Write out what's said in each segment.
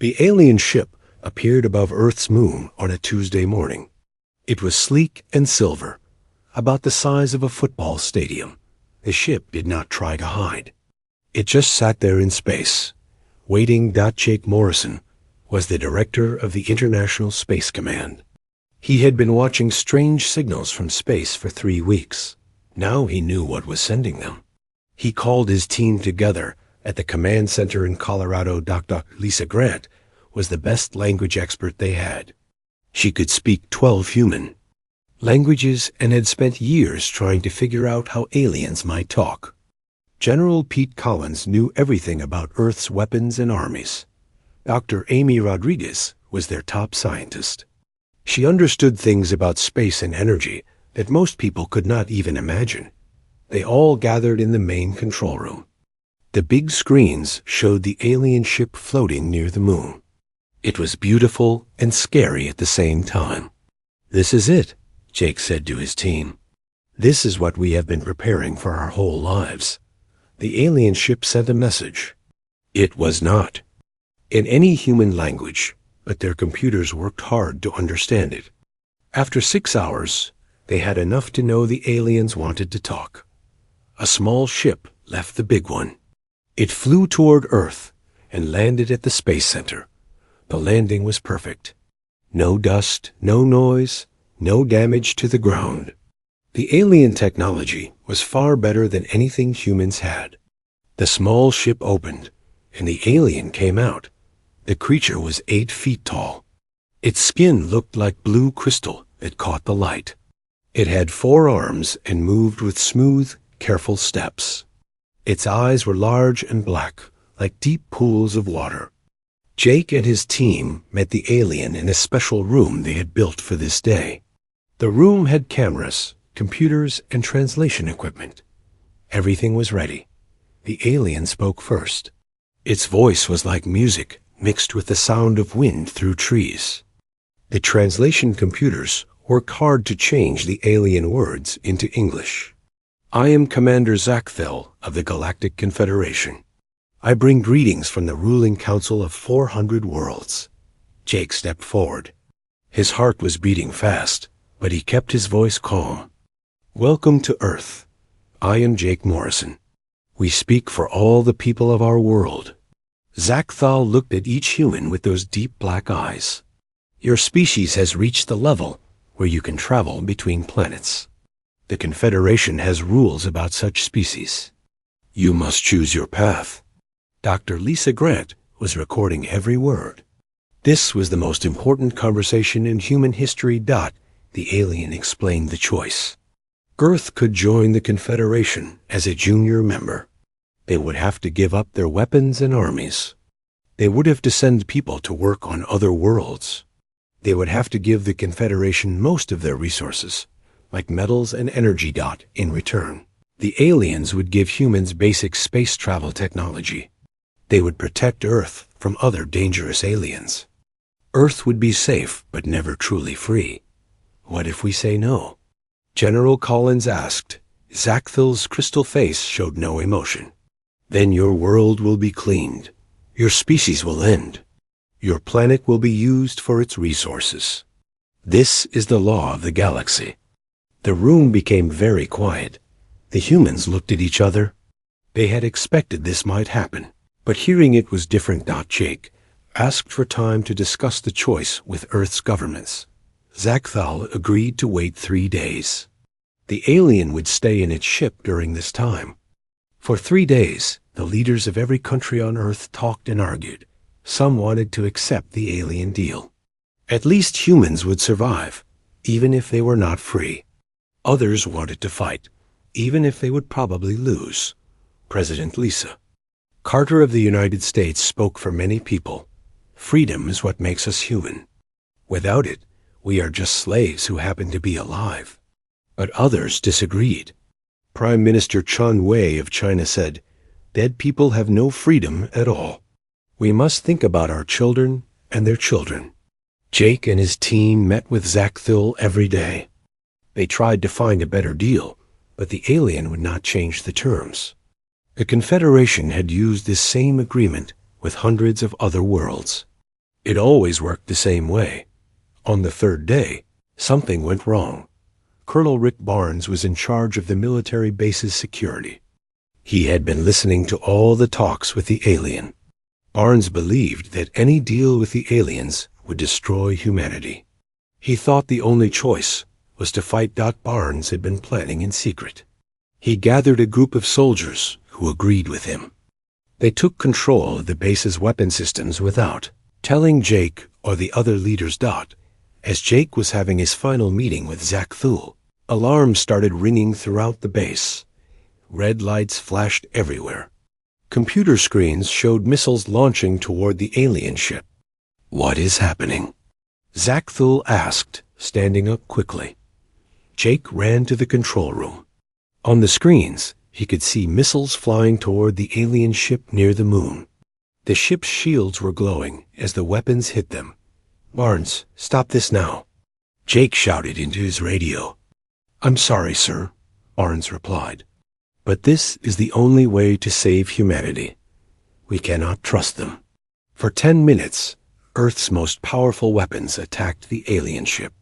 The alien ship appeared above Earth's moon on a Tuesday morning. It was sleek and silver, about the size of a football stadium. The ship did not try to hide. It just sat there in space, waiting. Jake Morrison was the director of the International Space Command. He had been watching strange signals from space for 3 weeks. Now he knew what was sending them. He called his team together at the command center in Colorado. Dr. Lisa Grant was the best language expert they had. She could speak 12 human languages and had spent years trying to figure out how aliens might talk. General Pete Collins knew everything about Earth's weapons and armies. Dr. Amy Rodriguez was their top scientist. She understood things about space and energy that most people could not even imagine. They all gathered in the main control room. The big screens showed the alien ship floating near the moon. It was beautiful and scary at the same time. "This is it," Jake said to his team. "This is what we have been preparing for our whole lives." The alien ship sent a message. It was not in any human language, but their computers worked hard to understand it. After 6 hours, they had enough to know the aliens wanted to talk. A small ship left the big one. It flew toward Earth and landed at the Space Center. The landing was perfect. No dust, no noise, no damage to the ground. The alien technology was far better than anything humans had. The small ship opened, and the alien came out. The creature was 8 feet tall. Its skin looked like blue crystal that caught the light. It had 4 arms and moved with smooth, careful steps. Its eyes were large and black, like deep pools of water. Jake and his team met the alien in a special room they had built for this day. The room had cameras, computers, and translation equipment. Everything was ready. The alien spoke first. Its voice was like music mixed with the sound of wind through trees. The translation computers worked hard to change the alien words into English. "I am Commander Zackthel of the Galactic Confederation. I bring greetings from the ruling council of 400 worlds." Jake stepped forward. His heart was beating fast, but he kept his voice calm. "Welcome to Earth. I am Jake Morrison. We speak for all the people of our world." Zackthal looked at each human with those deep black eyes. "Your species has reached the level where you can travel between planets. The Confederation has rules about such species. You must choose your path." Dr. Lisa Grant was recording every word. This was the most important conversation in human history. The alien explained the choice. Earth could join the Confederation as a junior member. They would have to give up their weapons and armies. They would have to send people to work on other worlds. They would have to give the Confederation most of their resources, like metals and energy. In return, the aliens would give humans basic space travel technology. They would protect Earth from other dangerous aliens. Earth would be safe, but never truly free. What if we say no? General Collins asked. Zackthel's crystal face showed no emotion. "Then your world will be cleaned. Your species will end. Your planet will be used for its resources. This is the law of the galaxy." The room became very quiet. The humans looked at each other. They had expected this might happen, but hearing it was different. Jake asked for time to discuss the choice with Earth's governments. Zackthal agreed to wait 3 days. The alien would stay in its ship during this time. For 3 days, the leaders of every country on Earth talked and argued. Some wanted to accept the alien deal. At least humans would survive, even if they were not free. Others wanted to fight, even if they would probably lose. President Lisa Carter of the United States spoke for many people. "Freedom is what makes us human. Without it, we are just slaves who happen to be alive." But others disagreed. Prime Minister Chen Wei of China said, "Dead people have no freedom at all. We must think about our children and their children." Jake and his team met with Zackthil every day. They tried to find a better deal, but the alien would not change the terms. The Confederation had used this same agreement with hundreds of other worlds. It always worked the same way. On the third day, something went wrong. Colonel Rick Barnes was in charge of the military base's security. He had been listening to all the talks with the alien. Barnes believed that any deal with the aliens would destroy humanity. He thought the only choice was to fight. Barnes had been planning in secret. He gathered a group of soldiers who agreed with him. They took control of the base's weapon systems without telling Jake or the other leaders. As Jake was having his final meeting with Zak Thul, alarms started ringing throughout the base. Red lights flashed everywhere. Computer screens showed missiles launching toward the alien ship. "What is happening?" Zak Thul asked, standing up quickly. Jake ran to the control room. On the screens, he could see missiles flying toward the alien ship near the moon. The ship's shields were glowing as the weapons hit them. "Barnes, stop this now," Jake shouted into his radio. "I'm sorry, sir," Barnes replied. "But this is the only way to save humanity. We cannot trust them." For 10 minutes, Earth's most powerful weapons attacked the alien ship.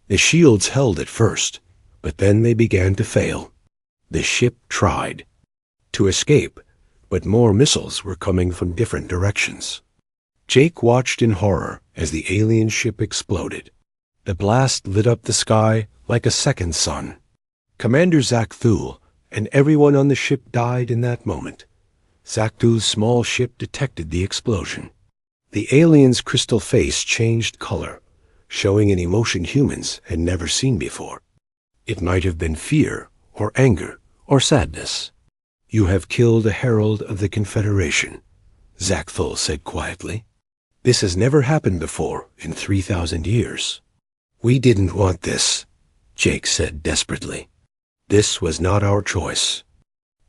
The shields held at first, but then they began to fail. The ship tried to escape, but more missiles were coming from different directions. Jake watched in horror as the alien ship exploded. The blast lit up the sky like a second sun. Commander Zak Thul and everyone on the ship died in that moment. Zak Thul's small ship detected the explosion. The alien's crystal face changed color, showing an emotion humans had never seen before. It might have been fear, or anger, or sadness. "You have killed a herald of the Confederation," Zak Thul said quietly. "This has never happened before in 3,000 years. "We didn't want this," Jake said desperately. "This was not our choice."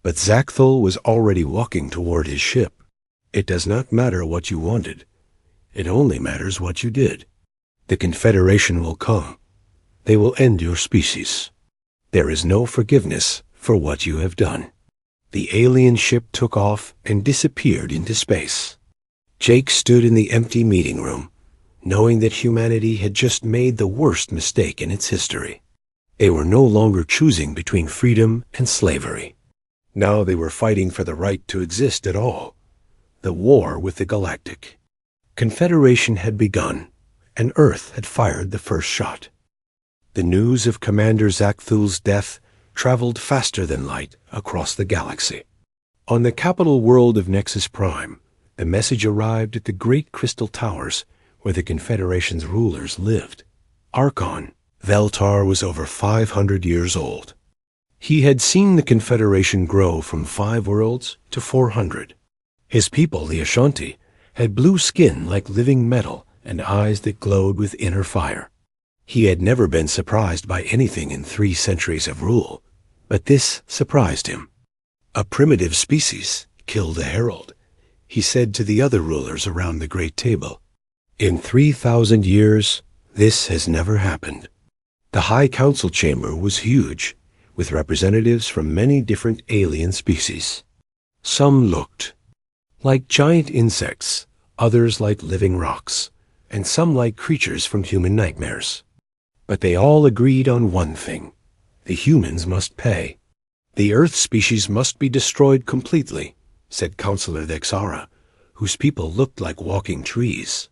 But Zak Thul was already walking toward his ship. "It does not matter what you wanted. It only matters what you did. The Confederation will come. They will end your species. There is no forgiveness for what you have done." The alien ship took off and disappeared into space. Jake stood in the empty meeting room, knowing that humanity had just made the worst mistake in its history. They were no longer choosing between freedom and slavery. Now they were fighting for the right to exist at all. The war with the Galactic Confederation had begun, and Earth had fired the first shot. The news of Commander Zak Thul's death traveled faster than light across the galaxy. On the capital world of Nexus Prime, the message arrived at the great crystal towers where the Confederation's rulers lived. Archon Veltar was over 500 years old. He had seen the Confederation grow from 5 worlds to 400. His people, the Ashanti, had blue skin like living metal and eyes that glowed with inner fire. He had never been surprised by anything in 3 centuries of rule, but this surprised him. "A primitive species killed a herald," he said to the other rulers around the great table. "In 3,000 years, this has never happened." The High Council chamber was huge, with representatives from many different alien species. Some looked like giant insects, others like living rocks, and some like creatures from human nightmares. But they all agreed on one thing: the humans must pay. "The Earth species must be destroyed completely," said Counselor Vexara, whose people looked like walking trees.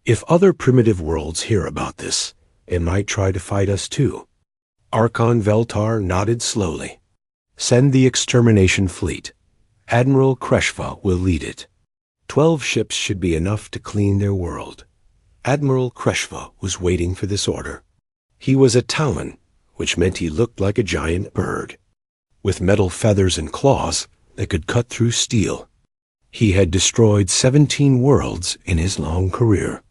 "If other primitive worlds hear about this, they might try to fight us too." Archon Veltar nodded slowly. "Send the extermination fleet. Admiral Kreshva will lead it. 12 ships should be enough to clean their world." Admiral Kreshva was waiting for this order. He was a Talon, which meant he looked like a giant bird, with metal feathers and claws that could cut through steel. He had destroyed 17 worlds in his long career.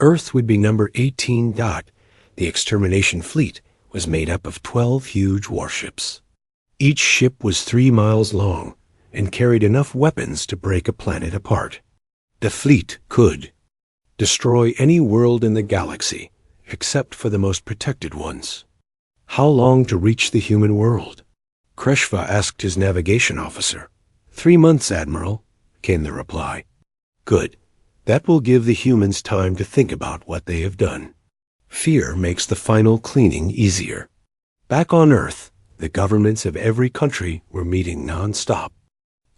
Earth would be number 18. The extermination fleet was made up of 12 huge warships. Each ship was 3 miles long and carried enough weapons to break a planet apart. The fleet could destroy any world in the galaxy except for the most protected ones. How long to reach the human world? Kreshva asked his navigation officer. 3 months, Admiral, came the reply. Good. That will give the humans time to think about what they have done. Fear makes the final cleaning easier. Back on Earth, the governments of every country were meeting non-stop.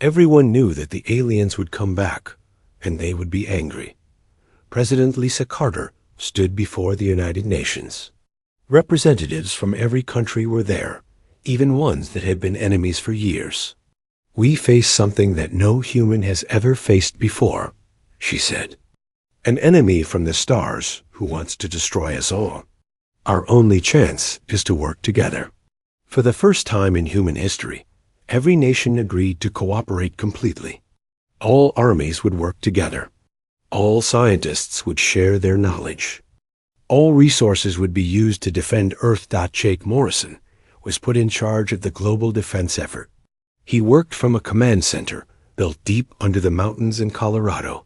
Everyone knew that the aliens would come back, and they would be angry. President Lisa Carter stood before the United Nations. Representatives from every country were there, even ones that had been enemies for years. "We face something that no human has ever faced before," she said. "An enemy from the stars who wants to destroy us all. Our only chance is to work together." For the first time in human history, every nation agreed to cooperate completely. All armies would work together. All scientists would share their knowledge. All resources would be used to defend Earth. Jake Morrison was put in charge of the global defense effort. He worked from a command center built deep under the mountains in Colorado.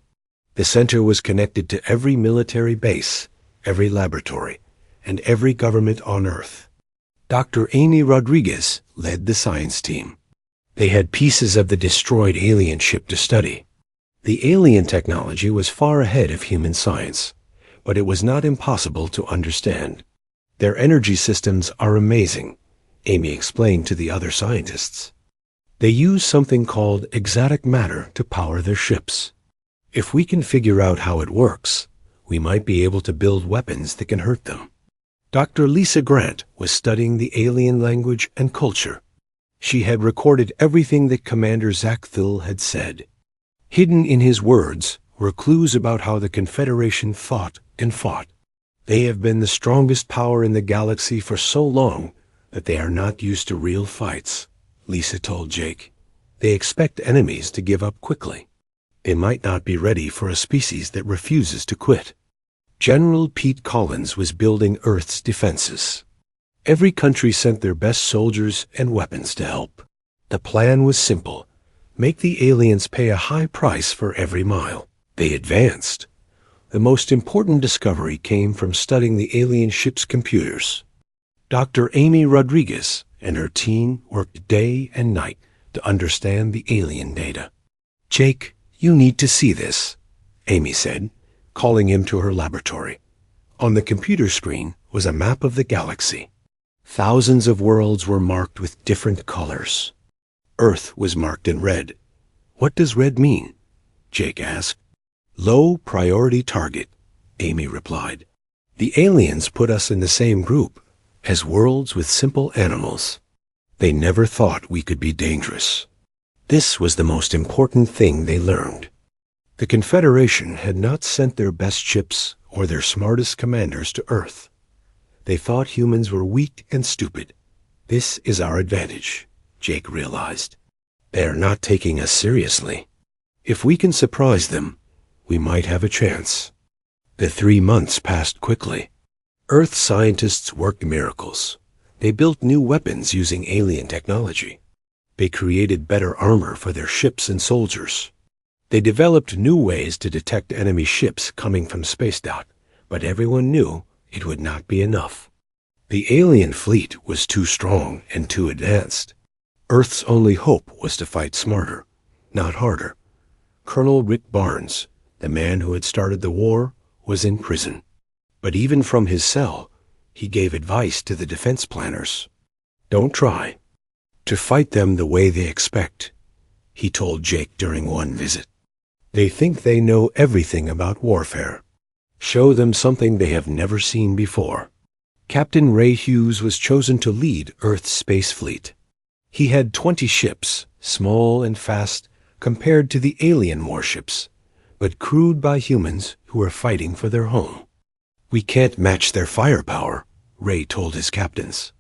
The center was connected to every military base, every laboratory, and every government on Earth. Dr. Amy Rodriguez led the science team. They had pieces of the destroyed alien ship to study. The alien technology was far ahead of human science, but it was not impossible to understand. "Their energy systems are amazing," Amy explained to the other scientists. "They use something called exotic matter to power their ships. If we can figure out how it works, we might be able to build weapons that can hurt them." Dr. Lisa Grant was studying the alien language and culture. She had recorded everything that Commander Zach Thill had said. Hidden in his words were clues about how the Confederation thought and fought. "They have been the strongest power in the galaxy for so long that they are not used to real fights," Lisa told Jake. "They expect enemies to give up quickly. They might not be ready for a species that refuses to quit." General Pete Collins was building Earth's defenses. Every country sent their best soldiers and weapons to help. The plan was simple: make the aliens pay a high price for every mile. They advanced. The most important discovery came from studying the alien ship's computers. Dr. Amy Rodriguez and her team worked day and night to understand the alien data. "Jake, you need to see this," Amy said, calling him to her laboratory. On the computer screen was a map of the galaxy. Thousands of worlds were marked with different colors. Earth was marked in red. "What does red mean?" Jake asked. "Low priority target," Amy replied. "The aliens put us in the same group as worlds with simple animals. They never thought we could be dangerous." This was the most important thing they learned. The Confederation had not sent their best ships or their smartest commanders to Earth. They thought humans were weak and stupid. "This is our advantage," Jake realized. "They are not taking us seriously. If we can surprise them, we might have a chance." The 3 months passed quickly. Earth scientists worked miracles. They built new weapons using alien technology. They created better armor for their ships and soldiers. They developed new ways to detect enemy ships coming from space, but everyone knew it would not be enough. The alien fleet was too strong and too advanced. Earth's only hope was to fight smarter, not harder. Colonel Rick Barnes, the man who had started the war, was in prison. But even from his cell, he gave advice to the defense planners. "Don't try to fight them the way they expect," he told Jake during one visit. "They think they know everything about warfare. Show them something they have never seen before." Captain Ray Hughes was chosen to lead Earth's space fleet. He had 20 ships, small and fast compared to the alien warships, but crewed by humans who were fighting for their home. "We can't match their firepower," Ray told his captains.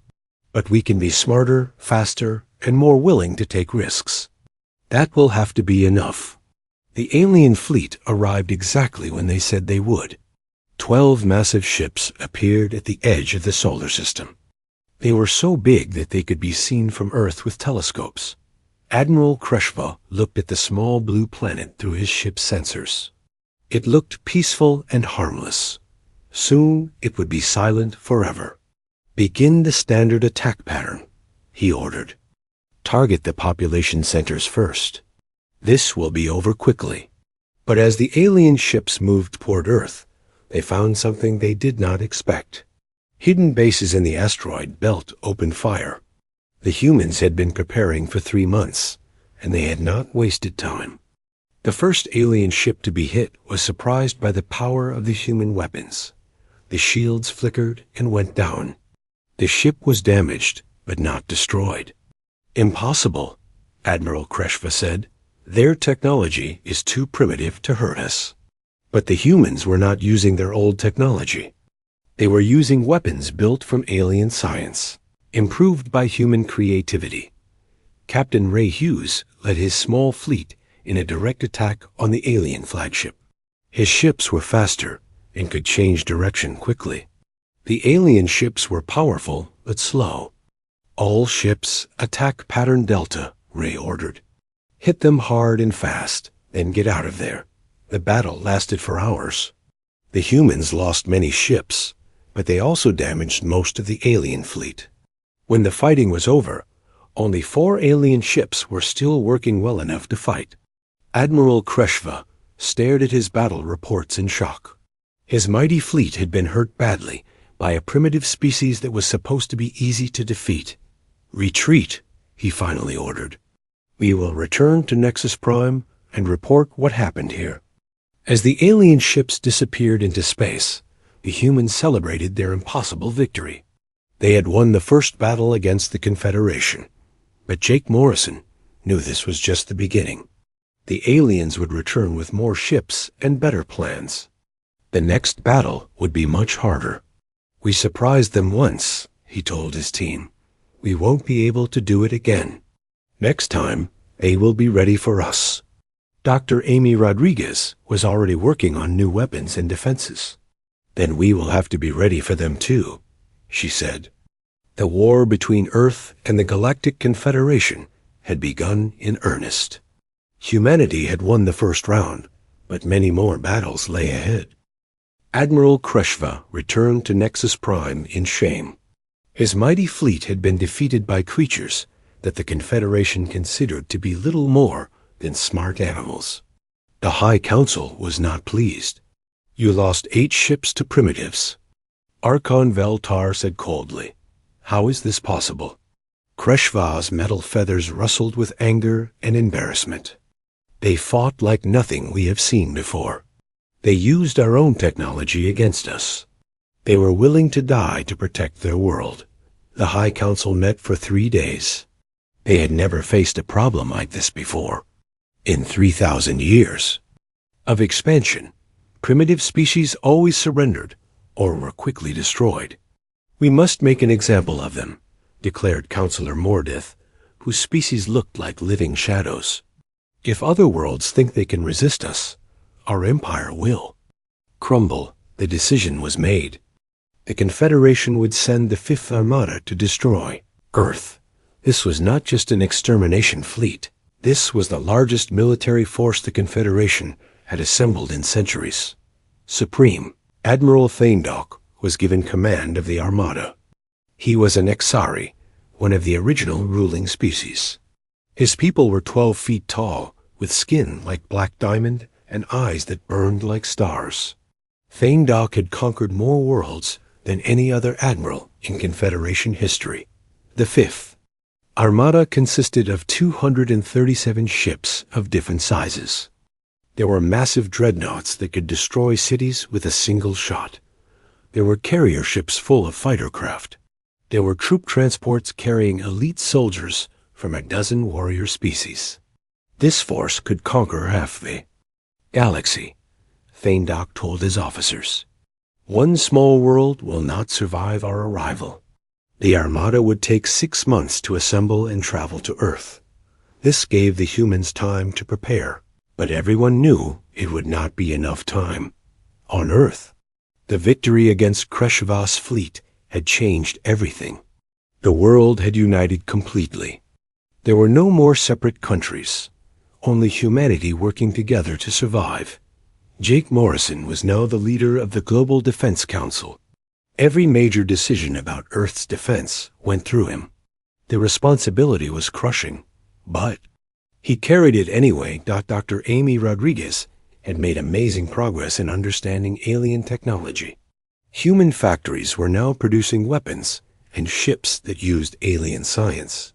"But we can be smarter, faster, and more willing to take risks. That will have to be enough." The alien fleet arrived exactly when they said they would. 12 massive ships appeared at the edge of the solar system. They were so big that they could be seen from Earth with telescopes. Admiral Kreshva looked at the small blue planet through his ship's sensors. It looked peaceful and harmless. Soon it would be silent forever. "Begin the standard attack pattern," he ordered. "Target the population centers first. This will be over quickly." But as the alien ships moved toward Earth, they found something they did not expect. Hidden bases in the asteroid belt opened fire. The humans had been preparing for 3 months, and they had not wasted time. The first alien ship to be hit was surprised by the power of the human weapons. The shields flickered and went down. The ship was damaged, but not destroyed. "Impossible," Admiral Kreshva said. "Their technology is too primitive to hurt us." But the humans were not using their old technology. They were using weapons built from alien science, improved by human creativity. Captain Ray Hughes led his small fleet in a direct attack on the alien flagship. His ships were faster and could change direction quickly. The alien ships were powerful but slow. "All ships attack pattern Delta," Ray ordered. "Hit them hard and fast, then get out of there." The battle lasted for hours. The humans lost many ships, but they also damaged most of the alien fleet. When the fighting was over, only 4 alien ships were still working well enough to fight. Admiral Kreshva stared at his battle reports in shock. His mighty fleet had been hurt badly by a primitive species that was supposed to be easy to defeat. "Retreat," he finally ordered. "We will return to Nexus Prime and report what happened here." As the alien ships disappeared into space, the humans celebrated their impossible victory. They had won the first battle against the Confederation. But Jake Morrison knew this was just the beginning. The aliens would return with more ships and better plans. The next battle would be much harder. "We surprised them once," he told his team. "We won't be able to do it again. Next time, they will be ready for us." Dr. Amy Rodriguez was already working on new weapons and defenses. "Then we will have to be ready for them too," she said. The war between Earth and the Galactic Confederation had begun in earnest. Humanity had won the first round, but many more battles lay ahead. Admiral Kreshva returned to Nexus Prime in shame. His mighty fleet had been defeated by creatures that the Confederation considered to be little more than smart animals. The High Council was not pleased. "You lost 8 ships to primitives." Archon Veltar said coldly, "How is this possible?" Kreshva's metal feathers rustled with anger and embarrassment. "They fought like nothing we have seen before. They used our own technology against us. They were willing to die to protect their world." The High Council met for 3 days. They had never faced a problem like this before. In 3,000 years of expansion, primitive species always surrendered or were quickly destroyed. "We must make an example of them," declared Counselor Mordith, whose species looked like living shadows. "If other worlds think they can resist us, our empire will crumble." The decision was made. The Confederation would send the 5th Armada to destroy Earth. This was not just an extermination fleet. This was the largest military force the Confederation had assembled in centuries. Supreme Admiral Thaindok was given command of the Armada. He was an Exari, one of the original ruling species. His people were 12 feet tall, with skin like black diamond and eyes that burned like stars. Thaindok had conquered more worlds than any other admiral in Confederation history. The 5th Armada consisted of 237 ships of different sizes. There were massive dreadnoughts that could destroy cities with a single shot. There were carrier ships full of fighter craft. There were troop transports carrying elite soldiers from a dozen warrior species. This force could conquer half the galaxy, Thaindok told his officers. "One small world will not survive our arrival." The Armada would take 6 months to assemble and travel to Earth. This gave the humans time to prepare, but everyone knew it would not be enough time. On Earth, the victory against Kreshva's fleet had changed everything. The world had united completely. There were no more separate countries, only humanity working together to survive. Jake Morrison was now the leader of the Global Defense Council. Every major decision about Earth's defense went through him. The responsibility was crushing, but he carried it anyway. Dr. Amy Rodriguez had made amazing progress in understanding alien technology. Human factories were now producing weapons and ships that used alien science.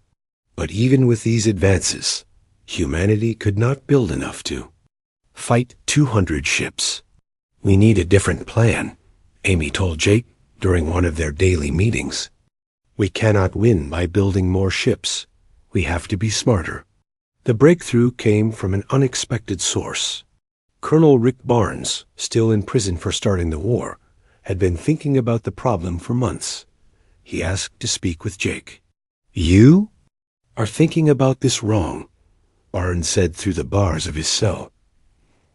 But even with these advances, humanity could not build enough to fight 200 ships. "We need a different plan," Amy told Jake during one of their daily meetings. "We cannot win by building more ships. We have to be smarter." The breakthrough came from an unexpected source. Colonel Rick Barnes, still in prison for starting the war, had been thinking about the problem for months. He asked to speak with Jake. "You are thinking about this wrong," Barnes said through the bars of his cell.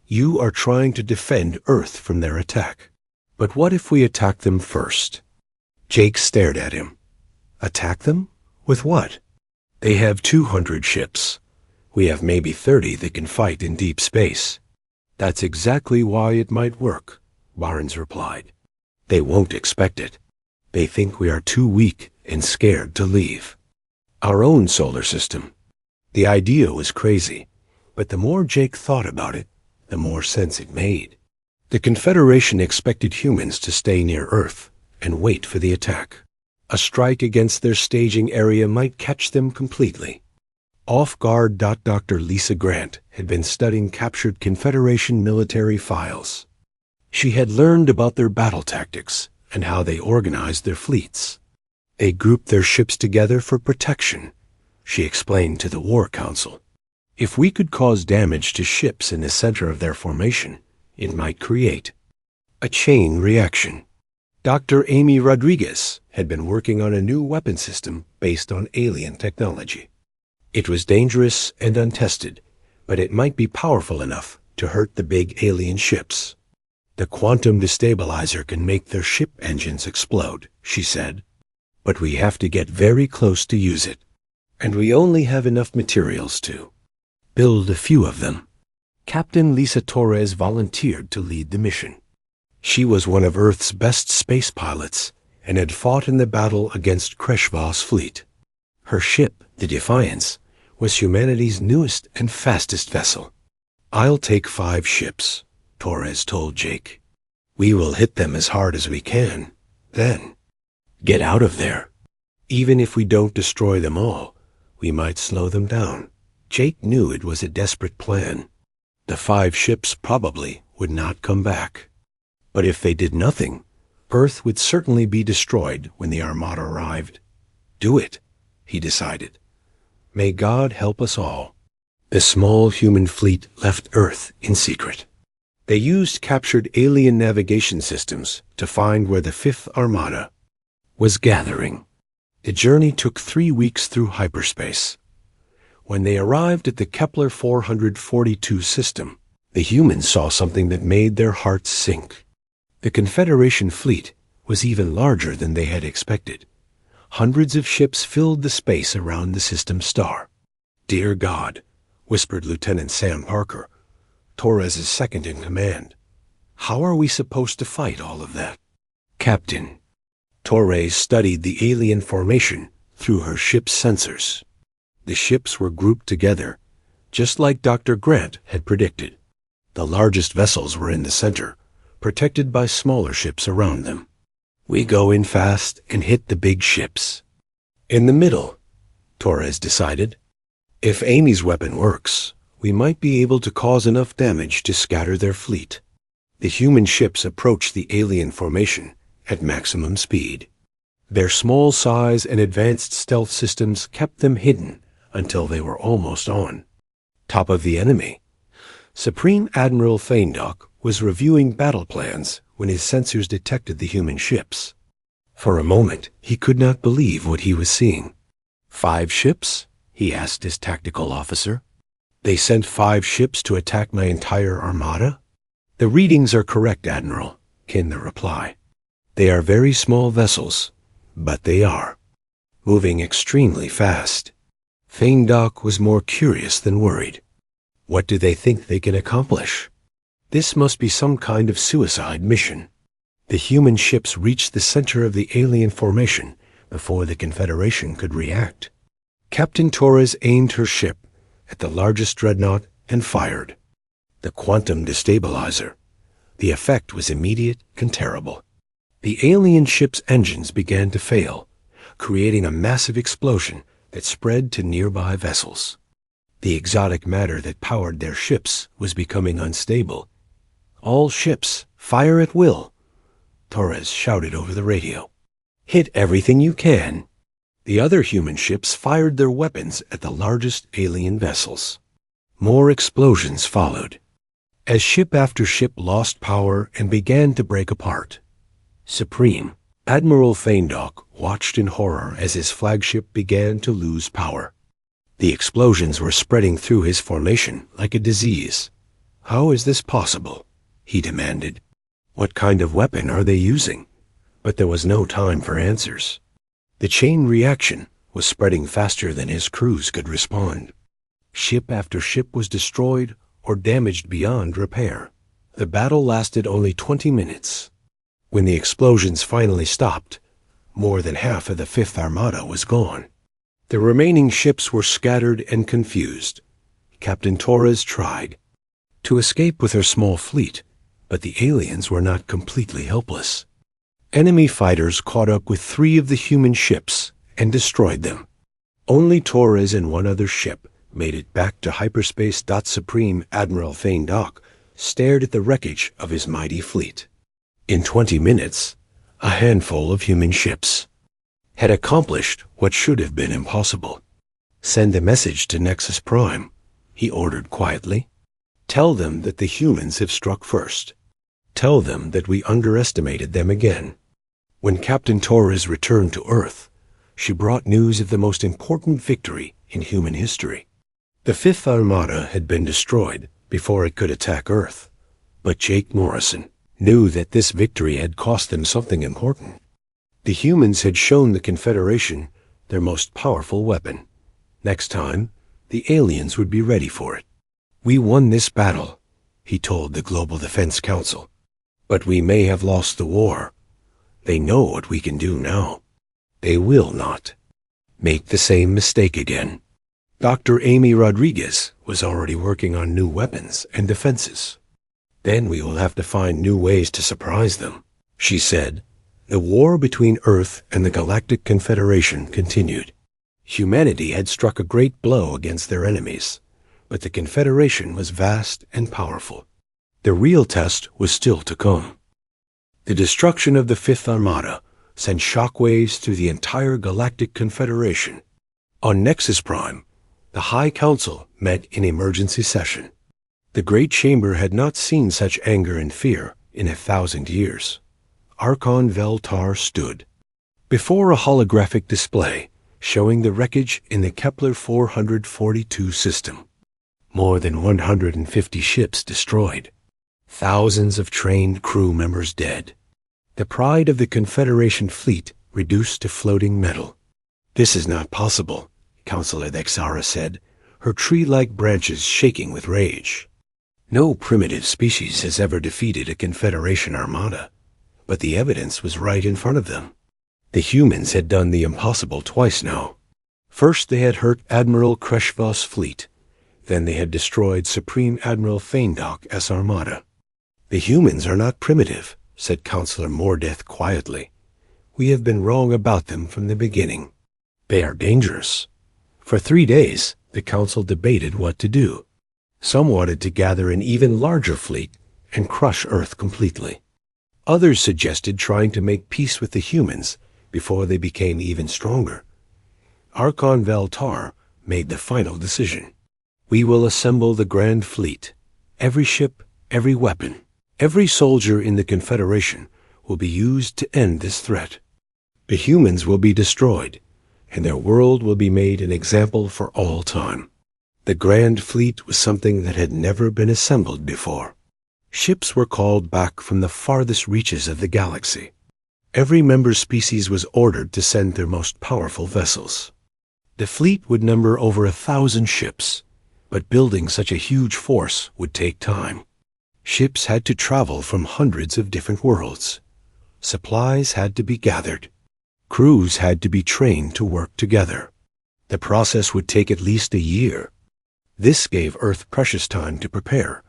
"You are trying to defend Earth from their attack. But what if we attack them first?" Jake stared at him. "Attack them? With what?" "They have 200 ships. We have maybe 30 that can fight in deep space." "That's exactly why it might work," Barnes replied. "They won't expect it. They think we are too weak and scared to leave our own solar system." The idea was crazy, but the more Jake thought about it, the more sense it made. The Confederation expected humans to stay near Earth and wait for the attack. A strike against their staging area might catch them completely. Off guard. Dr. Lisa Grant had been studying captured Confederation military files. She had learned about their battle tactics and how they organized their fleets. They grouped their ships together for protection, she explained to the War Council. If we could cause damage to ships in the center of their formation, it might create a chain reaction. Dr. Amy Rodriguez had been working on a new weapon system based on alien technology. It was dangerous and untested, but it might be powerful enough to hurt the big alien ships. "The quantum destabilizer can make their ship engines explode," she said. "But we have to get very close to use it. And we only have enough materials to build a few of them." Captain Lisa Torres volunteered to lead the mission. She was one of Earth's best space pilots and had fought in the battle against Kreshva's fleet. Her ship, the Defiance, was humanity's newest and fastest vessel. "I'll take 5 ships," Torres told Jake. "We will hit them as hard as we can, then get out of there. Even if we don't destroy them all, we might slow them down." Jake knew it was a desperate plan. The 5 ships probably would not come back. But if they did nothing, Earth would certainly be destroyed when the Armada arrived. "Do it," he decided. "May God help us all." The small human fleet left Earth in secret. They used captured alien navigation systems to find where the 5th Armada was gathering. The journey took 3 weeks through hyperspace. When they arrived at the Kepler 442 system, the humans saw something that made their hearts sink. The Confederation fleet was even larger than they had expected. Hundreds of ships filled the space around the system star. "Dear God," whispered Lieutenant Sam Parker, Torres' second in command. "How are we supposed to fight all of that?" "Captain." Torres studied the alien formation through her ship's sensors. The ships were grouped together, just like Dr. Grant had predicted. The largest vessels were in the center, protected by smaller ships around them. "We go in fast and hit the big ships." "In the middle," Torres decided. "If Amy's weapon works, we might be able to cause enough damage to scatter their fleet." The human ships approached the alien formation at maximum speed. Their small size and advanced stealth systems kept them hidden until they were almost on top of the enemy. Supreme Admiral Feindok was reviewing battle plans when his sensors detected the human ships. For a moment, he could not believe what he was seeing. "5 ships?" he asked his tactical officer. "They sent 5 ships to attack my entire armada?" "The readings are correct, Admiral," came the reply. "They are very small vessels, but they are moving extremely fast." Feindok was more curious than worried. What do they think they can accomplish? This must be some kind of suicide mission. The human ships reached the center of the alien formation before the Confederation could react. Captain Torres aimed her ship at the largest dreadnought and fired. the quantum destabilizer. The effect was immediate and terrible. The alien ship's engines began to fail, creating a massive explosion that spread to nearby vessels. The exotic matter that powered their ships was becoming unstable. "All ships, fire at will," Torres shouted over the radio. "Hit everything you can." The other human ships fired their weapons at the largest alien vessels. More explosions followed. As ship after ship lost power and began to break apart, Supreme Admiral Feindok watched in horror as his flagship began to lose power. The explosions were spreading through his formation like a disease. "How is this possible?" he demanded. "What kind of weapon are they using?" But there was no time for answers. The chain reaction was spreading faster than his crews could respond. Ship after ship was destroyed or damaged beyond repair. The battle lasted only 20 minutes. When the explosions finally stopped, more than half of the Fifth Armada was gone. The remaining ships were scattered and confused. Captain Torres tried to escape with her small fleet, but the aliens were not completely helpless. Enemy fighters caught up with 3 of the human ships and destroyed them. Only Torres and one other ship made it back to hyperspace. Supreme Admiral Feindok stared at the wreckage of his mighty fleet. In 20 minutes, a handful of human ships had accomplished what should have been impossible. "Send a message to Nexus Prime," he ordered quietly. "Tell them that the humans have struck first. Tell them that we underestimated them again." When Captain Torres returned to Earth, she brought news of the most important victory in human history. The Fifth Armada had been destroyed before it could attack Earth, but Jake Morrison knew that this victory had cost them something important. The humans had shown the Confederation their most powerful weapon. Next time, the aliens would be ready for it. "We won this battle," he told the Global Defense Council, "but we may have lost the war. They know what we can do now. They will not make the same mistake again." Dr. Amy Rodriguez was already working on new weapons and defenses. "Then we will have to find new ways to surprise them," she said. The war between Earth and the Galactic Confederation continued. Humanity had struck a great blow against their enemies, but the Confederation was vast and powerful. The real test was still to come. The destruction of the Fifth Armada sent shockwaves through the entire Galactic Confederation. On Nexus Prime, the High Council met in emergency session. The Great Chamber had not seen such anger and fear in 1,000 years. Archon Veltar stood before a holographic display showing the wreckage in the Kepler 442 system. More than 150 ships destroyed. Thousands of trained crew members dead. The pride of the Confederation fleet reduced to floating metal. "This is not possible," Counselor Thexara said, her tree-like branches shaking with rage. "No primitive species has ever defeated a Confederation armada." But the evidence was right in front of them. The humans had done the impossible twice now. First they had hurt Admiral Kreshvos' fleet. Then they had destroyed Supreme Admiral Feindok's armada. "The humans are not primitive," said Counselor Mordeth quietly. "We have been wrong about them from the beginning. They are dangerous." For 3 days, the Council debated what to do. Some wanted to gather an even larger fleet and crush Earth completely. Others suggested trying to make peace with the humans before they became even stronger. Archon Veltar made the final decision. "We will assemble the Grand Fleet. Every ship, every weapon, every soldier in the Confederation will be used to end this threat. The humans will be destroyed, and their world will be made an example for all time." The Grand Fleet was something that had never been assembled before. Ships were called back from the farthest reaches of the galaxy. Every member species was ordered to send their most powerful vessels. The fleet would number over 1,000 ships, but building such a huge force would take time. Ships had to travel from hundreds of different worlds. Supplies had to be gathered. Crews had to be trained to work together. The process would take at least a year. This gave Earth precious time to prepare,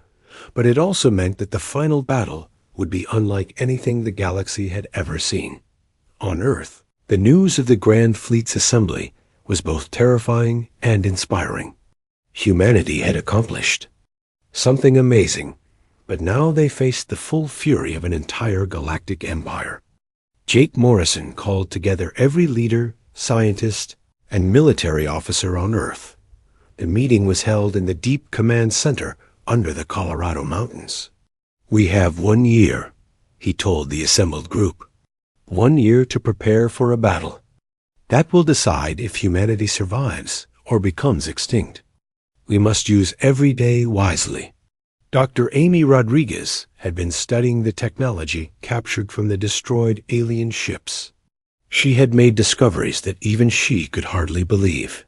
But it also meant that the final battle would be unlike anything the galaxy had ever seen. On Earth, the news of the Grand Fleet's assembly was both terrifying and inspiring. Humanity had accomplished something amazing, but now they faced the full fury of an entire galactic empire. Jake Morrison called together every leader, scientist, and military officer on Earth. The meeting was held in the Deep Command Center under the Colorado Mountains. "We have 1 year," he told the assembled group. 1 year to prepare for a battle. That will decide if humanity survives or becomes extinct. We must use every day wisely. Dr. Amy Rodriguez had been studying the technology captured from the destroyed alien ships. She had made discoveries that even she could hardly believe.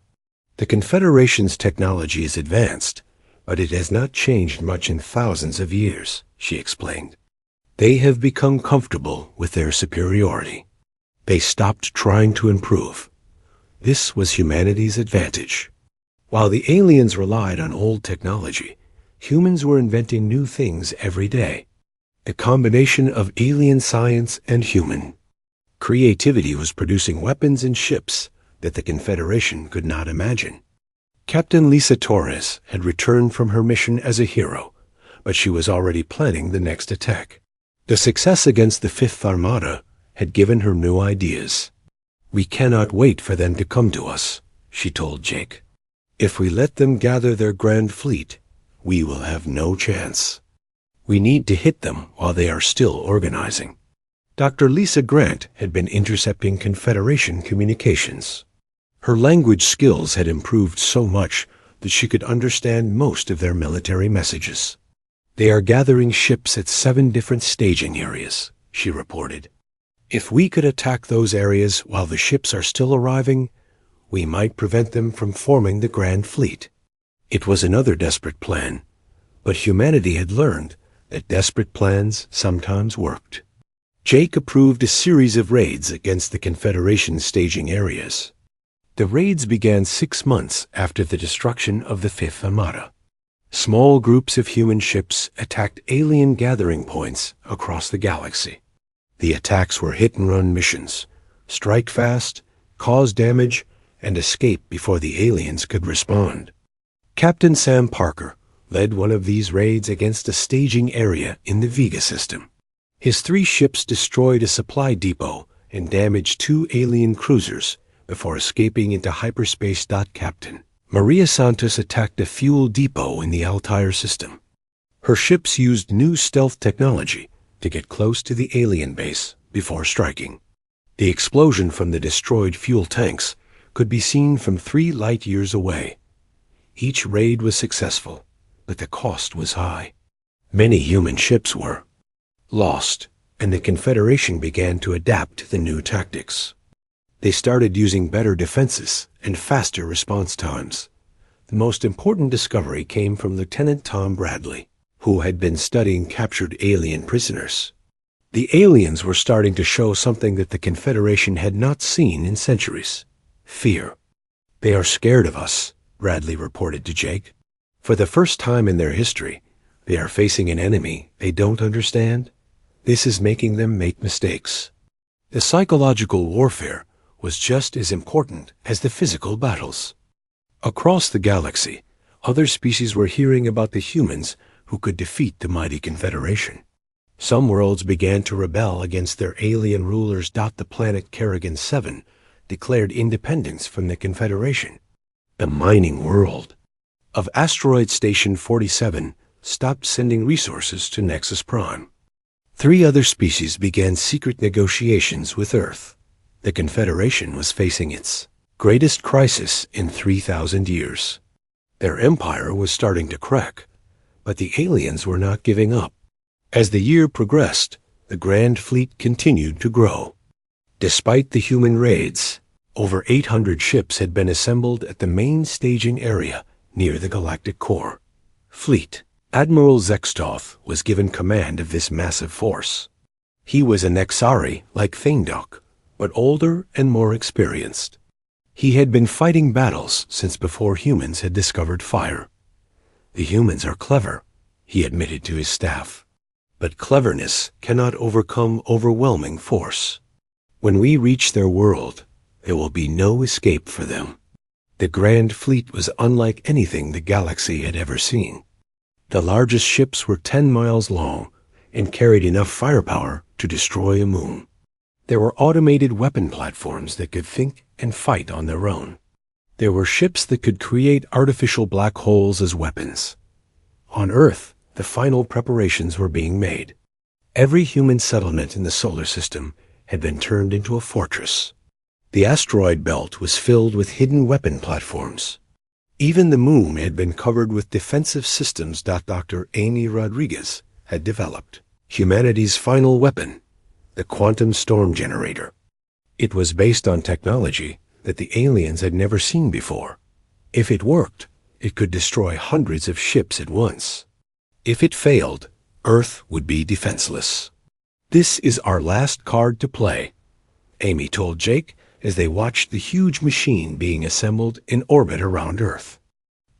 The Confederation's technology is advanced, but it has not changed much in thousands of years, she explained. They have become comfortable with their superiority. They stopped trying to improve. This was humanity's advantage. While the aliens relied on old technology, humans were inventing new things every day. The combination of alien science and human creativity was producing weapons and ships that the Confederation could not imagine. Captain Lisa Torres had returned from her mission as a hero, but she was already planning the next attack. The success against the Fifth Armada had given her new ideas. "We cannot wait for them to come to us," she told Jake. "If we let them gather their grand fleet, we will have no chance. We need to hit them while they are still organizing." Dr. Lisa Grant had been intercepting Confederation communications. Her language skills had improved so much that she could understand most of their military messages. "They are gathering ships at 7 different staging areas," she reported. "If we could attack those areas while the ships are still arriving, we might prevent them from forming the Grand Fleet." It was another desperate plan, but humanity had learned that desperate plans sometimes worked. Jake approved a series of raids against the Confederation's staging areas. The raids began 6 months after the destruction of the Fifth Armada. Small groups of human ships attacked alien gathering points across the galaxy. The attacks were hit-and-run missions: strike fast, cause damage, and escape before the aliens could respond. Captain Sam Parker led one of these raids against a staging area in the Vega system. His 3 ships destroyed a supply depot and damaged 2 alien cruisers before escaping into hyperspace. Captain Maria Santos attacked a fuel depot in the Altair system. Her ships used new stealth technology to get close to the alien base before striking. The explosion from the destroyed fuel tanks could be seen from 3 light years away. Each raid was successful, but the cost was high. Many human ships were lost, and the Confederation began to adapt to the new tactics. They started using better defenses and faster response times. The most important discovery came from Lieutenant Tom Bradley, who had been studying captured alien prisoners. The aliens were starting to show something that the Confederation had not seen in centuries: fear. "They are scared of us," Bradley reported to Jake. "For the first time in their history, they are facing an enemy they don't understand. This is making them make mistakes." The psychological warfare was just as important as the physical battles. Across the galaxy, other species were hearing about the humans who could defeat the mighty Confederation. Some worlds began to rebel against their alien rulers. The planet Kerrigan 7 declared independence from the Confederation. The mining world of Asteroid Station 47 stopped sending resources to Nexus Prime. 3 other species began secret negotiations with Earth. The Confederation was facing its greatest crisis in 3,000 years. Their empire was starting to crack, but the aliens were not giving up. As the year progressed, the Grand Fleet continued to grow. Despite the human raids, over 800 ships had been assembled at the main staging area near the galactic core. Fleet Admiral Zextoth was given command of this massive force. He was a Nexari like Feindok, but older and more experienced. He had been fighting battles since before humans had discovered fire. "The humans are clever," he admitted to his staff. But cleverness cannot overcome overwhelming force. When we reach their world, there will be no escape for them. The Grand Fleet was unlike anything the galaxy had ever seen. The largest ships were 10 miles long and carried enough firepower to destroy a moon. There were automated weapon platforms that could think and fight on their own. There were ships that could create artificial black holes as weapons. On Earth, the final preparations were being made. Every human settlement in the solar system had been turned into a fortress. The asteroid belt was filled with hidden weapon platforms. Even the moon had been covered with defensive systems that Dr. Amy Rodriguez had developed. Humanity's final weapon, the quantum storm generator. It was based on technology that the aliens had never seen before. If it worked, it could destroy hundreds of ships at once. If it failed, Earth would be defenseless. "This is our last card to play," Amy told Jake as they watched the huge machine being assembled in orbit around Earth.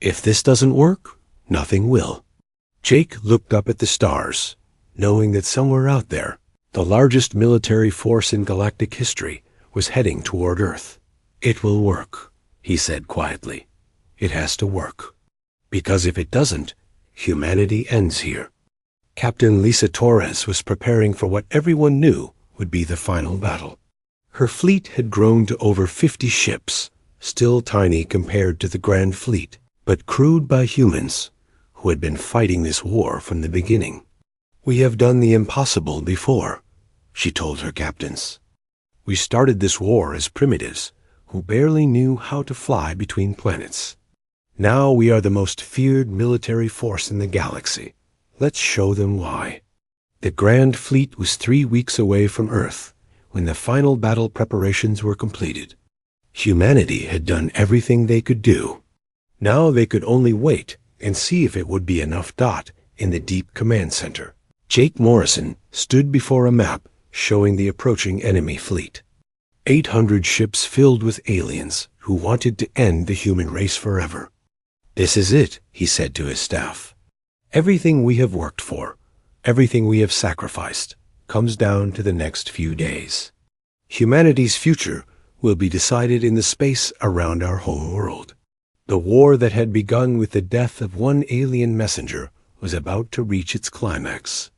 "If this doesn't work, nothing will." Jake looked up at the stars, knowing that somewhere out there, the largest military force in galactic history was heading toward Earth. "It will work," he said quietly. "It has to work. Because if it doesn't, humanity ends here." Captain Lisa Torres was preparing for what everyone knew would be the final battle. Her fleet had grown to over 50 ships, still tiny compared to the Grand Fleet, but crewed by humans who had been fighting this war from the beginning. "We have done the impossible before," she told her captains. "We started this war as primitives who barely knew how to fly between planets. Now we are the most feared military force in the galaxy. Let's show them why." The Grand Fleet was 3 weeks away from Earth when the final battle preparations were completed. Humanity had done everything they could do. Now they could only wait and see if it would be enough. In the deep command center, Jake Morrison stood before a map showing the approaching enemy fleet. 800 ships filled with aliens who wanted to end the human race forever. "This is it," he said to his staff. "Everything we have worked for, everything we have sacrificed, comes down to the next few days. Humanity's future will be decided in the space around our home world." The war that had begun with the death of one alien messenger was about to reach its climax.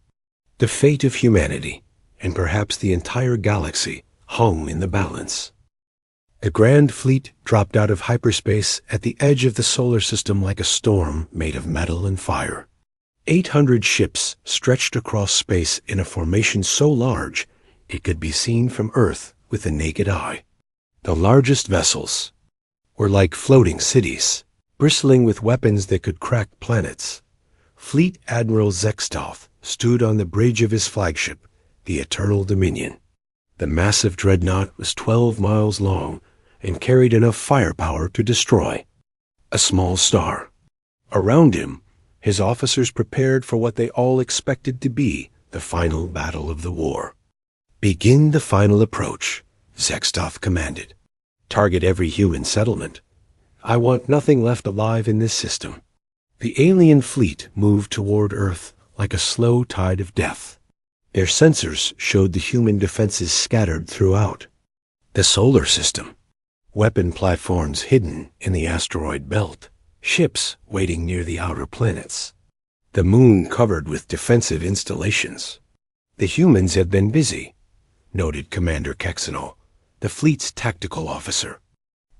The fate of humanity, and perhaps the entire galaxy, hung in the balance. The Grand Fleet dropped out of hyperspace at the edge of the solar system like a storm made of metal and fire. 800 ships stretched across space in a formation so large it could be seen from Earth with the naked eye. The largest vessels were like floating cities, bristling with weapons that could crack planets. Fleet Admiral Zextoth stood on the bridge of his flagship, the Eternal Dominion. The massive dreadnought was 12 miles long and carried enough firepower to destroy a small star. Around him, his officers prepared for what they all expected to be the final battle of the war. "Begin the final approach," Zextoth commanded. "Target every human settlement. I want nothing left alive in this system." The alien fleet moved toward Earth like a slow tide of death. Their sensors showed the human defenses scattered throughout the solar system. Weapon platforms hidden in the asteroid belt. Ships waiting near the outer planets. The moon covered with defensive installations. "The humans have been busy," noted Commander Kexenol, the fleet's tactical officer.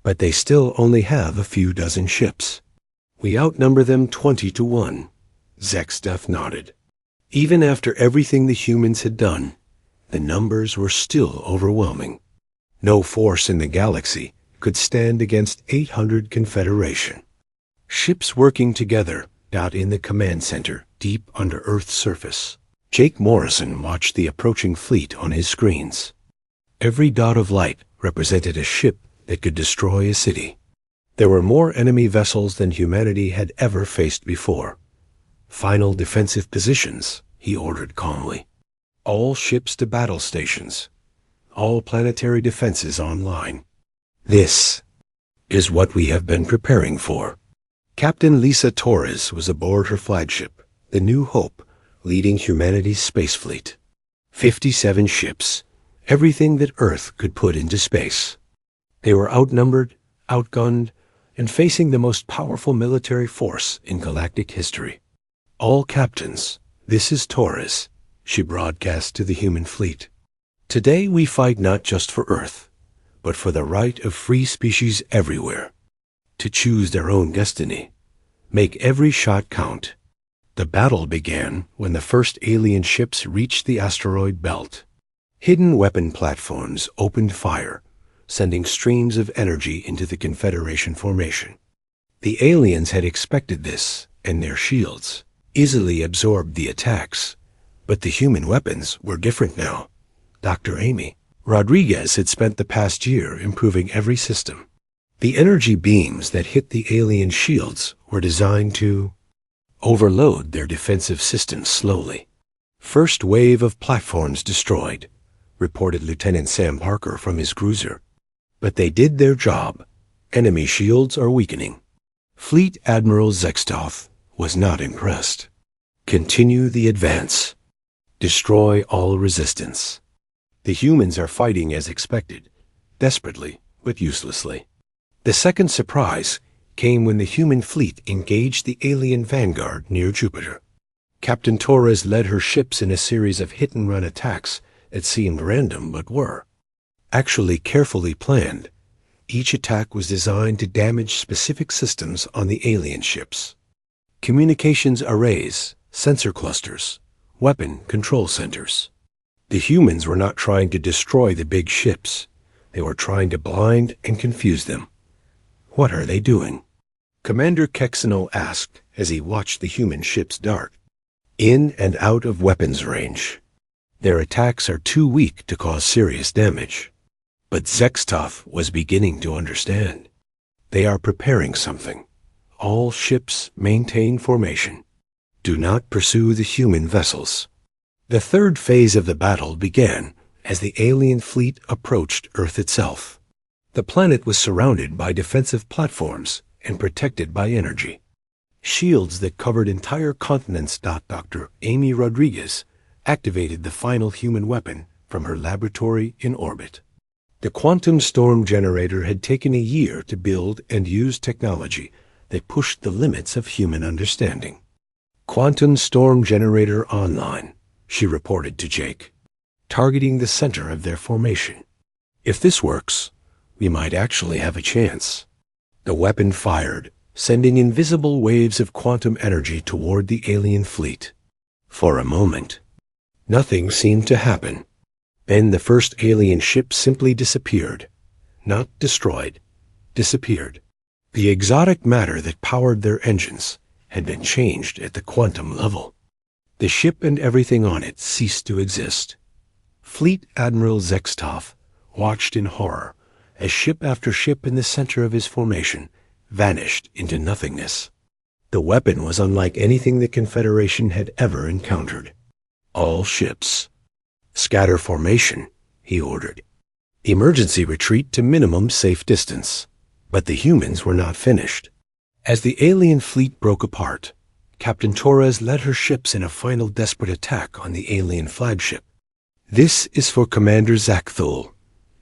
"But they still only have a few dozen ships. We outnumber them 20 to 1. Zextoth nodded. Even after everything the humans had done, the numbers were still overwhelming. No force in the galaxy could stand against 800 Confederation. Ships working together out in the command center deep under Earth's surface. Jake Morrison watched the approaching fleet on his screens. Every dot of light represented a ship that could destroy a city. There were more enemy vessels than humanity had ever faced before. "Final defensive positions," he ordered calmly. "All ships to battle stations. All planetary defenses online. This is what we have been preparing for." Captain Lisa Torres was aboard her flagship, the New Hope, leading humanity's space fleet. 57 ships, everything that Earth could put into space. They were outnumbered, outgunned, and facing the most powerful military force in galactic history. All captains, this is Taurus, she broadcast to the human fleet. Today we fight not just for Earth, but for the right of free species everywhere to choose their own destiny. Make every shot count. The battle began when the first alien ships reached the asteroid belt. Hidden weapon platforms opened fire, sending streams of energy into the Confederation formation. The aliens had expected this, and their shields easily absorbed the attacks. But the human weapons were different now. Dr. Amy Rodriguez had spent the past year improving every system. The energy beams that hit the alien shields were designed to overload their defensive systems slowly. First wave of platforms destroyed, reported Lieutenant Sam Parker from his cruiser. But they did their job. Enemy shields are weakening. Fleet Admiral Zextoth was not impressed. Continue the advance. Destroy all resistance. The humans are fighting as expected, desperately but uselessly. The second surprise came when the human fleet engaged the alien vanguard near Jupiter. Captain Torres led her ships in a series of hit-and-run attacks that seemed random but were actually carefully planned. Each attack was designed to damage specific systems on the alien ships. Communications arrays, sensor clusters, weapon control centers. The humans were not trying to destroy the big ships. They were trying to blind and confuse them. What are they doing? Commander Kexino asked as he watched the human ships dart in and out of weapons range. Their attacks are too weak to cause serious damage. But Zextoth was beginning to understand. They are preparing something. All ships maintain formation. Do not pursue the human vessels. The third phase of the battle began as the alien fleet approached Earth itself. The planet was surrounded by defensive platforms and protected by energy. Shields that covered entire continents. Dr. Amy Rodriguez activated the final human weapon from her laboratory in orbit. The quantum storm generator had taken a year to build and use technology that pushed the limits of human understanding. Quantum storm generator online, she reported to Jake, targeting the center of their formation. If this works, we might actually have a chance. The weapon fired, sending invisible waves of quantum energy toward the alien fleet. For a moment, nothing seemed to happen. Then the first alien ship simply disappeared. Not destroyed, disappeared. The exotic matter that powered their engines had been changed at the quantum level. The ship and everything on it ceased to exist. Fleet Admiral Zextoth watched in horror as ship after ship in the center of his formation vanished into nothingness. The weapon was unlike anything the Confederation had ever encountered. All ships scatter formation, he ordered. Emergency retreat to minimum safe distance. But the humans were not finished. As the alien fleet broke apart, Captain Torres led her ships in a final desperate attack on the alien flagship. This is for Commander Zakthul,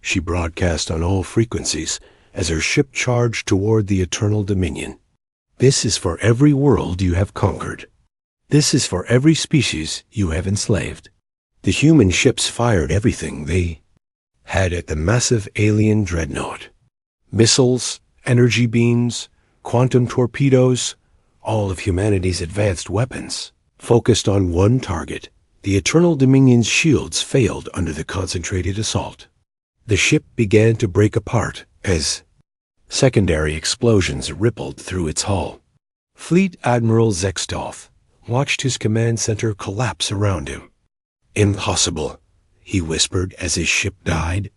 she broadcast on all frequencies as her ship charged toward the Eternal Dominion. This is for every world you have conquered. This is for every species you have enslaved. The human ships fired everything they had at the massive alien dreadnought. Missiles, energy beams, quantum torpedoes, all of humanity's advanced weapons, focused on one target. The Eternal Dominion's shields failed under the concentrated assault. The ship began to break apart as secondary explosions rippled through its hull. Fleet Admiral Zextoth watched his command center collapse around him. Impossible, he whispered as his ship died.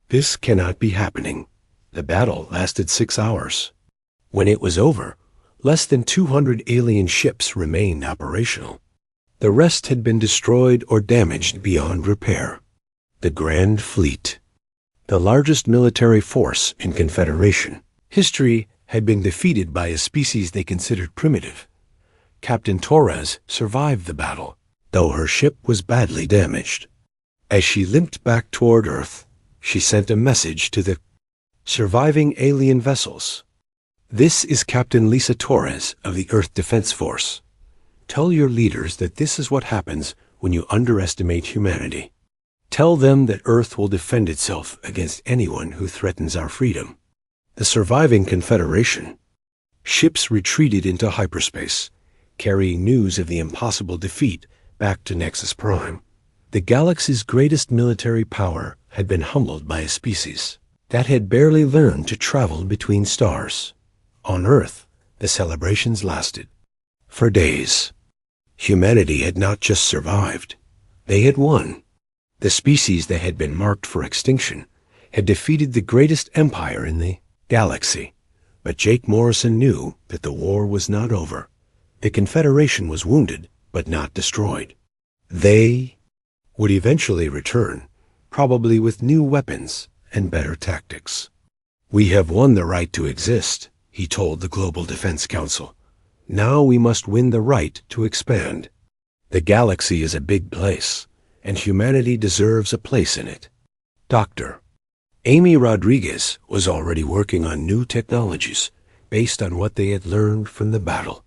This cannot be happening. The battle lasted 6 hours. When it was over, less than 200 alien ships remained operational. The rest had been destroyed or damaged beyond repair. The Grand Fleet, the largest military force in Confederation history, had been defeated by a species they considered primitive. Captain Torres survived the battle, though her ship was badly damaged. As she limped back toward Earth, she sent a message to the surviving alien vessels. "This is Captain Lisa Torres of the Earth Defense Force. Tell your leaders that this is what happens when you underestimate humanity. Tell them that Earth will defend itself against anyone who threatens our freedom." The surviving Confederation ships retreated into hyperspace, carrying news of the impossible defeat back to Nexus Prime. The galaxy's greatest military power had been humbled by a species that had barely learned to travel between stars. On Earth, the celebrations lasted for days. Humanity had not just survived, they had won. The species that had been marked for extinction had defeated the greatest empire in the galaxy. But Jake Morrison knew that the war was not over. The Confederation was wounded, but not destroyed. They would eventually return, probably with new weapons and better tactics. "We have won the right to exist," he told the Global Defense Council. "Now we must win the right to expand. The galaxy is a big place, and humanity deserves a place in it." Dr. Amy Rodriguez was already working on new technologies based on what they had learned from the battle.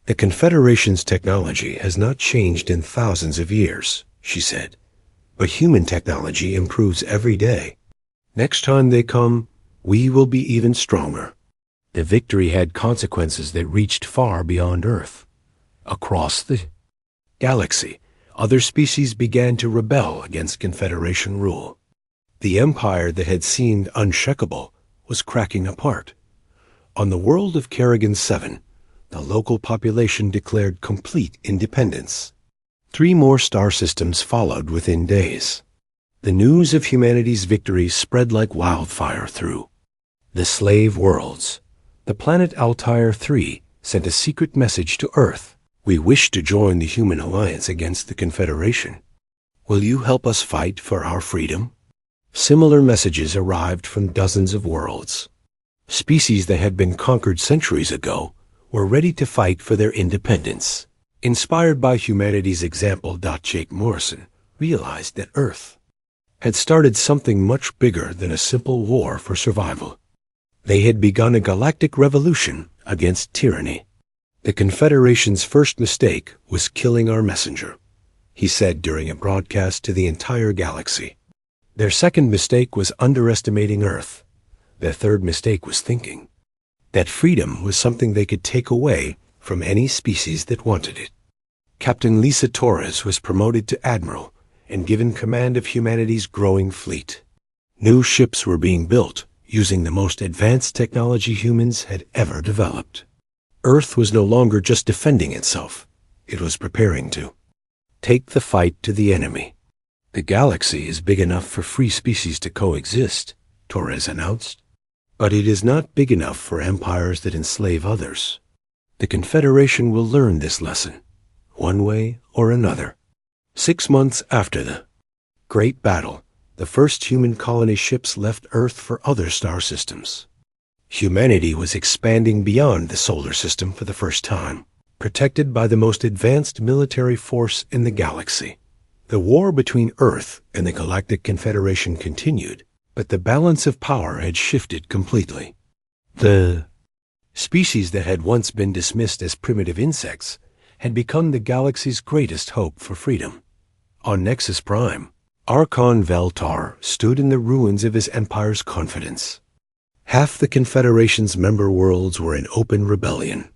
"The Confederation's technology has not changed in thousands of years," she said, "but human technology improves every day. Next time they come, we will be even stronger." The victory had consequences that reached far beyond Earth. Across the galaxy, other species began to rebel against Confederation rule. The empire that had seemed unshakable was cracking apart. On the world of Kerrigan 7, the local population declared complete independence. 3 more star systems followed within days. The news of humanity's victory spread like wildfire through the slave worlds. The planet Altair 3 sent a secret message to Earth. "We wish to join the human alliance against the Confederation. Will you help us fight for our freedom?" Similar messages arrived from dozens of worlds. Species that had been conquered centuries ago were ready to fight for their independence. Inspired by humanity's example, Jake Morrison realized that Earth had started something much bigger than a simple war for survival. They had begun a galactic revolution against tyranny. "The Confederation's first mistake was killing our messenger," he said during a broadcast to the entire galaxy. "Their second mistake was underestimating Earth. Their third mistake was thinking that freedom was something they could take away from any species that wanted it." Captain Lisa Torres was promoted to Admiral and given command of humanity's growing fleet. New ships were being built using the most advanced technology humans had ever developed. Earth was no longer just defending itself. It was preparing to take the fight to the enemy. "The galaxy is big enough for free species to coexist," Torres announced. "But it is not big enough for empires that enslave others. The Confederation will learn this lesson, one way or another." 6 months after the Great Battle, the first human colony ships left Earth for other star systems. Humanity was expanding beyond the solar system for the first time, protected by the most advanced military force in the galaxy. The war between Earth and the Galactic Confederation continued, but the balance of power had shifted completely. The species that had once been dismissed as primitive insects had become the galaxy's greatest hope for freedom. On Nexus Prime, Archon Veltar stood in the ruins of his empire's confidence. Half the Confederation's member worlds were in open rebellion.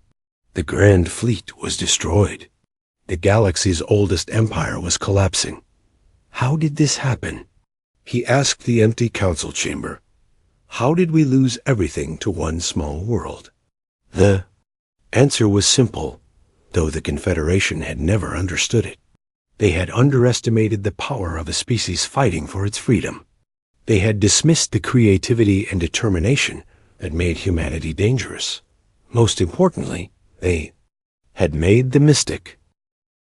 The Grand Fleet was destroyed. The galaxy's oldest empire was collapsing. How did this happen? He asked the empty council chamber. How did we lose everything to one small world? The answer was simple, though the Confederation had never understood it. They had underestimated the power of a species fighting for its freedom. They had dismissed the creativity and determination that made humanity dangerous. Most importantly, they had made the mystic